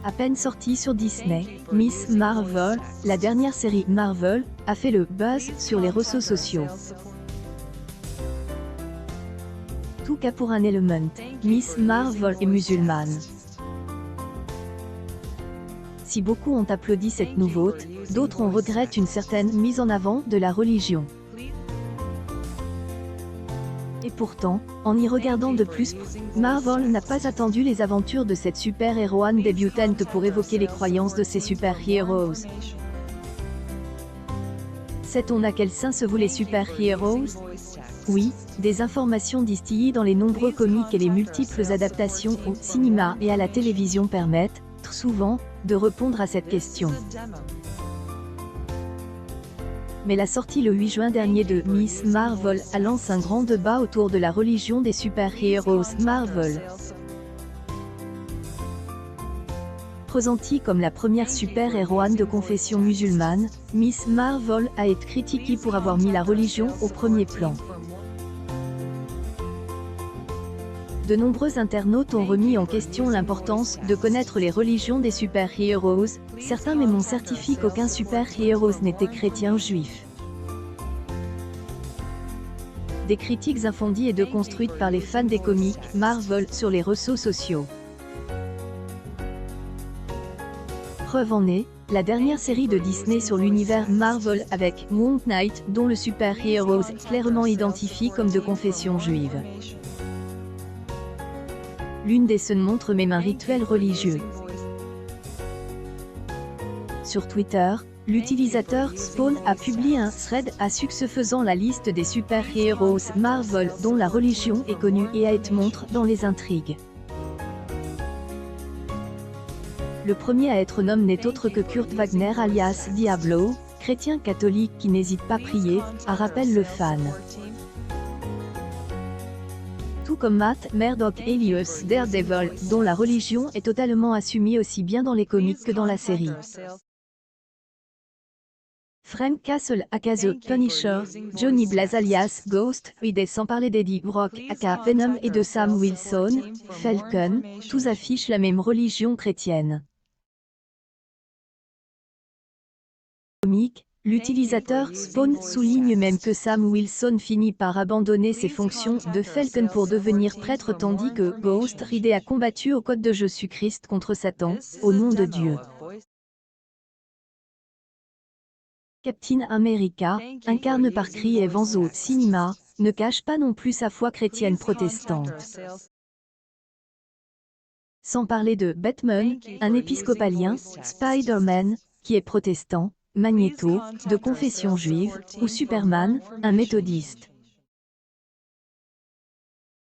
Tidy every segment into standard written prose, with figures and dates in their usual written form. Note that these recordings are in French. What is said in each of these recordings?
À peine sortie sur Disney, Miss Marvel, la dernière série Marvel, a fait le buzz sur les réseaux sociaux. Tout cas pour un élément, Miss Marvel est musulmane. Si beaucoup ont applaudi cette nouveauté, d'autres en regrettent une certaine mise en avant de la religion. Et pourtant, en y regardant de plus, Marvel n'a pas attendu les aventures de cette super-héroïne débutante pour évoquer les croyances de ces super-héros. Sait-on à quel sein se vouent les super-héros? Oui, des informations distillées dans les nombreux comics et les multiples adaptations au cinéma et à la télévision permettent, très souvent, de répondre à cette question. Mais la sortie le 8 juin dernier de Miss Marvel a lancé un grand débat autour de la religion des super-héros Marvel. Présentée comme la première super-héroïne de confession musulmane, Miss Marvel a été critiquée pour avoir mis la religion au premier plan. De nombreux internautes ont remis en question l'importance de connaître les religions des super-héros, certains même ont certifié qu'aucun super-héros n'était chrétien ou juif. Des critiques infondées et déconstruites par les fans des comics Marvel sur les réseaux sociaux. Preuve en est, la dernière série de Disney sur l'univers Marvel avec Moon Knight, dont le super-héros est clairement identifié comme de confession juive. L'une des scènes montre même un rituel religieux. Sur Twitter, l'utilisateur Spawn a publié un thread à succès faisant la liste des super-héros Marvel dont la religion est connue et a été montrée dans les intrigues. Le premier à être nommé n'est autre que Kurt Wagner alias Diablo, chrétien catholique qui n'hésite pas à prier, a rappelle le fan. Tout comme Matt Murdock alias Daredevil, dont la religion est totalement assumée aussi bien dans les comics que dans la série. Frank Castle aka The Punisher, Johnny Blaze alias Ghost, et sans parler d'Eddie Brock aka Venom et de Sam Wilson, Falcon, tous affichent la même religion chrétienne. L'utilisateur Spawn souligne même que Sam Wilson finit par abandonner ses fonctions de Falcon pour devenir prêtre tandis que Ghost Rider a combattu au code de Jésus-Christ contre Satan, au nom de Dieu. Captain America, incarné par Chris Evans au cinéma, ne cache pas non plus sa foi chrétienne protestante. Sans parler de Batman, un épiscopalien, Spider-Man, qui est protestant, Magneto, de confession juive, ou Superman, un méthodiste.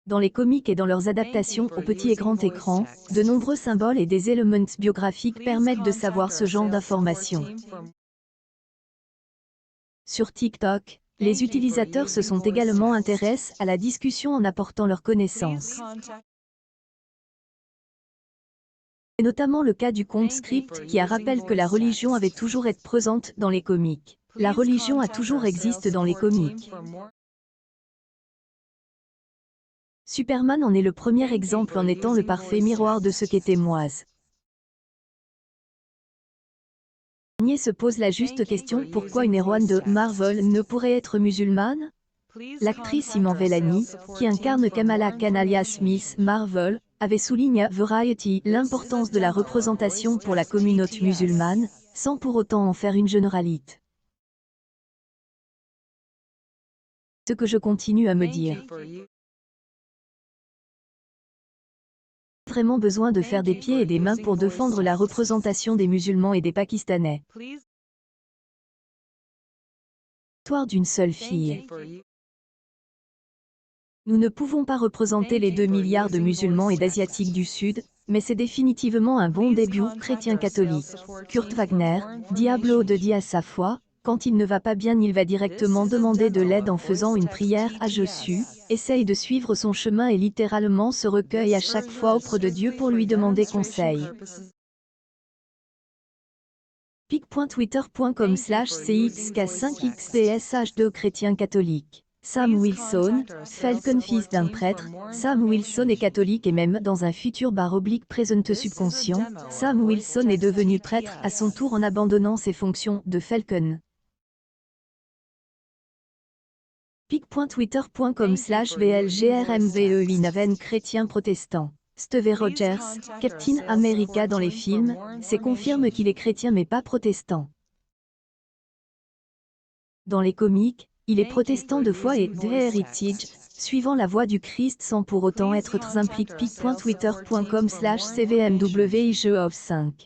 Dans les comics et dans leurs adaptations au petit et grand écran, de nombreux symboles et des éléments biographiques permettent de savoir ce genre d'informations. Sur TikTok, les utilisateurs se sont également intéressés à la discussion en apportant leurs connaissances. C'est notamment le cas du compte Script qui rappelle que la religion avait toujours été présente dans les comics. La religion a toujours existé dans les comics. Superman en est le premier exemple en étant le parfait miroir de ce qu'était Moise. Kanye se pose la juste question pourquoi une héroïne de Marvel ne pourrait être musulmane? L'actrice Iman Vellani, qui incarne Kamala Khan alias Miss Marvel, avait souligné à Variety l'importance de la représentation pour la communauté musulmane, sans pour autant en faire une généralité. Ce que je continue à me dire. Vraiment besoin de faire des pieds et des mains pour défendre la représentation des musulmans et des Pakistanais. Histoire d'une seule fille. Nous ne pouvons pas représenter les 2 milliards de musulmans et d'Asiatiques du Sud, mais c'est définitivement un bon début chrétien catholique. Kurt Wagner, Diablo de dit à sa foi, quand il ne va pas bien il va directement demander de l'aide en faisant une prière à Jésus, essaye de suivre son chemin et littéralement se recueille à chaque fois auprès de Dieu pour lui demander conseil. pic.twitter.com/cxk5xdsh2 chrétien catholique Sam Wilson, Falcon fils d'un prêtre, Sam Wilson est catholique et même dans un futur /présente subconscient, Sam Wilson est devenu prêtre à son tour en abandonnant ses fonctions de Falcon. pic.twitter.com/VLGRMVE Chrétien protestant. Steve Rogers, Captain America dans les films, confirme qu'il est chrétien mais pas protestant. Dans les comics, il est protestant de foi et de heritage, suivant la voie du Christ sans pour autant être impliqué. pic.twitter.com/CVMWIGE of 5.